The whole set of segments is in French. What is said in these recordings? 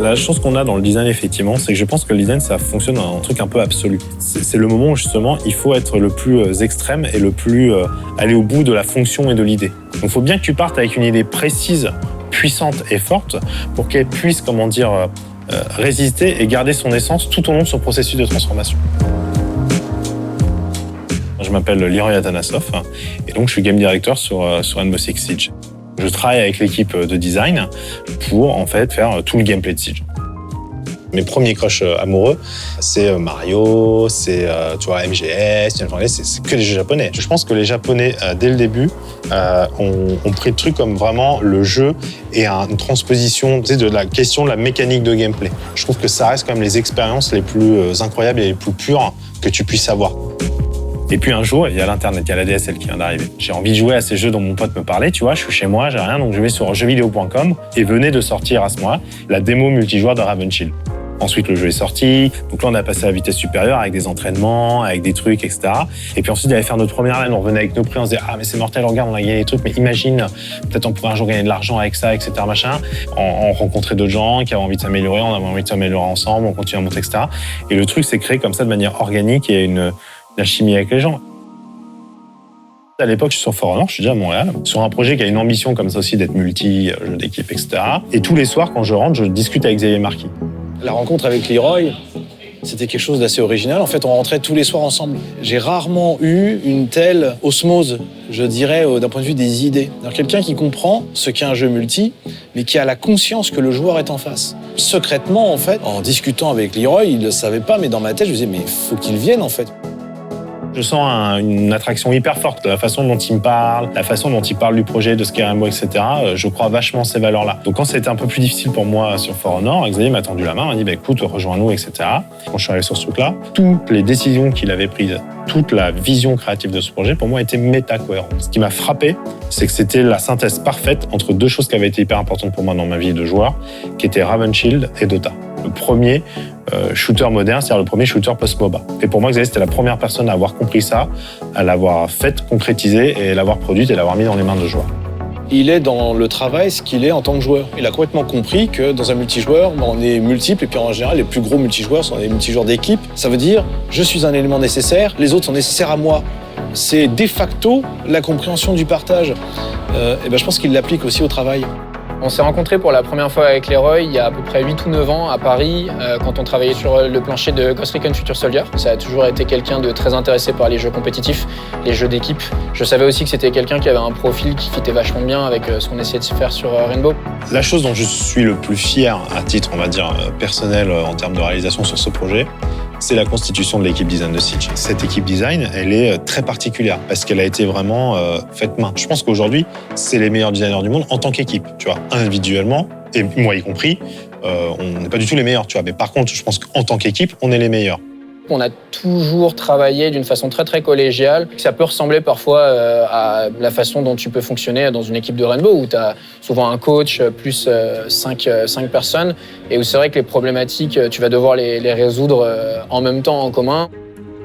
La chance qu'on a dans le design, effectivement, c'est que je pense que le design, ça fonctionne dans un truc un peu absolu. C'est le moment où, justement, il faut être le plus extrême et le plus aller au bout de la fonction et de l'idée. Donc, il faut bien que tu partes avec une idée précise, puissante et forte pour qu'elle puisse, résister et garder son essence tout au long de son processus de transformation. Je m'appelle Leroy Atanasov et donc je suis game director sur Rainbow Six Siege. Je travaille avec l'équipe de design pour en fait faire tout le gameplay de Siege. Mes premiers crushs amoureux, c'est Mario, c'est MGS, c'est que les jeux japonais. Je pense que les Japonais, dès le début, ont pris le truc comme vraiment le jeu et une transposition de la question de la mécanique de gameplay. Je trouve que ça reste quand même les expériences les plus incroyables et les plus pures que tu puisses avoir. Et puis un jour, il y a l'Internet, il y a la DSL qui vient d'arriver. J'ai envie de jouer à ces jeux dont mon pote me parlait, tu vois, je suis chez moi, j'ai rien, donc je vais sur jeuxvideo.com et venait de sortir à ce moment-là la démo multijoueur de Raven Shield. Ensuite, le jeu est sorti, donc là, on a passé à la vitesse supérieure avec des entraînements, avec des trucs, etc. Et puis ensuite, il allait faire notre première LAN, on revenait avec nos prix, on se disait « Ah, mais c'est mortel, regarde, on a gagné des trucs, mais imagine, peut-être on pourrait un jour gagner de l'argent avec ça, etc. » machin. On rencontrait d'autres gens qui avaient envie de s'améliorer, on avait envie de s'améliorer ensemble, on continue à monter, etc. Et le truc s'est créé comme ça de manière organique et une alchimie avec les gens. À l'époque, je suis sur For Honor, je suis déjà à Montréal, sur un projet qui a une ambition comme ça aussi d'être multi, jeu d'équipe, etc. Et tous les soirs, quand je rentre, je discute avec Xavier Marquis. La rencontre avec Leroy, c'était quelque chose d'assez original. En fait, on rentrait tous les soirs ensemble. J'ai rarement eu une telle osmose, je dirais, d'un point de vue des idées. Alors, quelqu'un qui comprend ce qu'est un jeu multi, mais qui a la conscience que le joueur est en face. Secrètement, en fait, en discutant avec Leroy, il ne le savait pas, mais dans ma tête, je me disais, mais il faut qu'il vienne, en fait. Je sens une attraction hyper forte, la façon dont il me parle, la façon dont il parle du projet, de ce qu'est Rainbow, etc. Je crois vachement ces valeurs-là. Donc quand ça a été un peu plus difficile pour moi sur For Honor, Xavier m'a tendu la main, m'a dit écoute, rejoins-nous, etc. Quand je suis arrivé sur ce truc-là, toutes les décisions qu'il avait prises, toute la vision créative de ce projet, pour moi, était méta-cohérente. Ce qui m'a frappé, c'est que c'était la synthèse parfaite entre deux choses qui avaient été hyper importantes pour moi dans ma vie de joueur, qui étaient Raven Shield et Dota. Le premier shooter moderne, c'est-à-dire le premier shooter post-MOBA. Et pour moi, Xavier, c'était la première personne à avoir compris ça, à l'avoir fait, concrétisé, et l'avoir produite et l'avoir mis dans les mains de joueurs. Il est dans le travail ce qu'il est en tant que joueur. Il a complètement compris que dans un multijoueur, on est multiple, et puis en général, les plus gros multijoueurs sont des multijoueurs d'équipe. Ça veut dire, je suis un élément nécessaire, les autres sont nécessaires à moi. C'est de facto la compréhension du partage. Et je pense qu'il l'applique aussi au travail. On s'est rencontrés pour la première fois avec Leroy il y a à peu près 8 ou 9 ans à Paris, quand on travaillait sur le plancher de Ghost Recon Future Soldier. Ça a toujours été quelqu'un de très intéressé par les jeux compétitifs, les jeux d'équipe. Je savais aussi que c'était quelqu'un qui avait un profil qui fitait vachement bien avec ce qu'on essayait de faire sur Rainbow. La chose dont je suis le plus fier, à titre, on va dire, personnel en termes de réalisation sur ce projet, c'est la constitution de l'équipe design de Siege. Cette équipe design, elle est très particulière parce qu'elle a été vraiment faite main. Je pense qu'aujourd'hui, c'est les meilleurs designers du monde en tant qu'équipe, tu vois, individuellement, et moi y compris, on n'est pas du tout les meilleurs, tu vois. Mais par contre, je pense qu'en tant qu'équipe, on est les meilleurs. On a toujours travaillé d'une façon très très collégiale. Ça peut ressembler parfois à la façon dont tu peux fonctionner dans une équipe de Rainbow où tu as souvent un coach plus 5 personnes et où c'est vrai que les problématiques, tu vas devoir les résoudre en même temps en commun.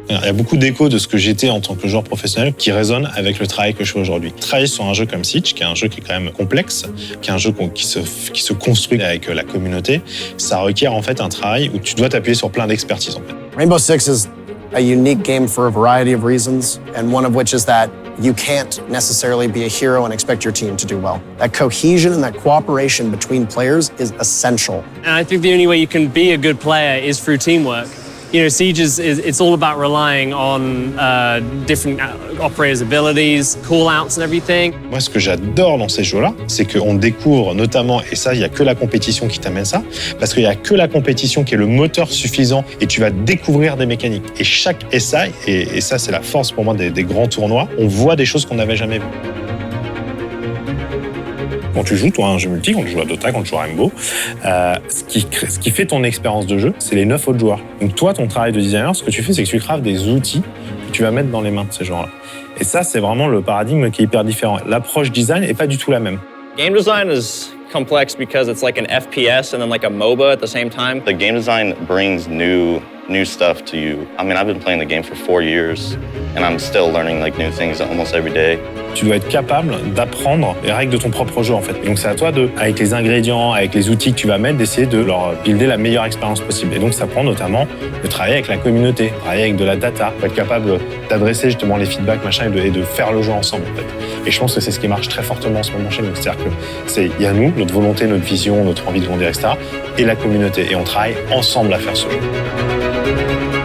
Il y a beaucoup d'échos de ce que j'étais en tant que joueur professionnel qui résonnent avec le travail que je fais aujourd'hui. Travailler sur un jeu comme Siege, qui est un jeu qui est quand même complexe, qui est un jeu qui se construit avec la communauté, ça requiert en fait un travail où tu dois t'appuyer sur plein d'expertise en fait. Rainbow Six is a unique game for a variety of reasons, and one of which is that you can't necessarily be a hero and expect your team to do well. That cohesion and that cooperation between players is essential. And I think the only way you can be a good player is through teamwork. You know, Siege it's all about relying on different operators' abilities, call-outs and everything. Moi, ce que j'adore dans ces jeux-là, c'est qu'on découvre notamment, et ça, il n'y a que la compétition qui t'amène ça, parce qu'il n'y a que la compétition qui est le moteur suffisant et tu vas découvrir des mécaniques. Et chaque essai, et ça, c'est la force pour moi des grands tournois, on voit des choses qu'on n'avait jamais vues. Quand tu joues, toi, à un jeu multi, quand tu joues à Dota, quand tu joues à Rainbow, ce qui fait ton expérience de jeu, c'est les 9 autres joueurs. Donc toi, ton travail de designer, ce que tu fais, c'est que tu craves des outils que tu vas mettre dans les mains de ces gens-là. Et ça, c'est vraiment le paradigme qui est hyper différent. L'approche design n'est pas du tout la même. Game design is complex because it's like an FPS and then like a MOBA at the same time. The game design brings new new stuff to you. I mean, I've been playing the game for 4 years, and I'm still learning like new things almost every day. Tu dois être capable d'apprendre les règles de ton propre jeu en fait. Et donc c'est à toi de, avec les ingrédients, avec les outils que tu vas mettre, d'essayer de leur builder la meilleure expérience possible. Et donc ça prend notamment de travailler avec la communauté, travailler avec de la data, être capable d'adresser justement les feedbacks machin et de faire le jeu ensemble en fait. Et je pense que c'est ce qui marche très fortement en ce moment chez nous. C'est-à-dire que il y a nous, notre volonté, notre vision, notre envie de grandir, etc. et la communauté. Et on travaille ensemble à faire ce jeu.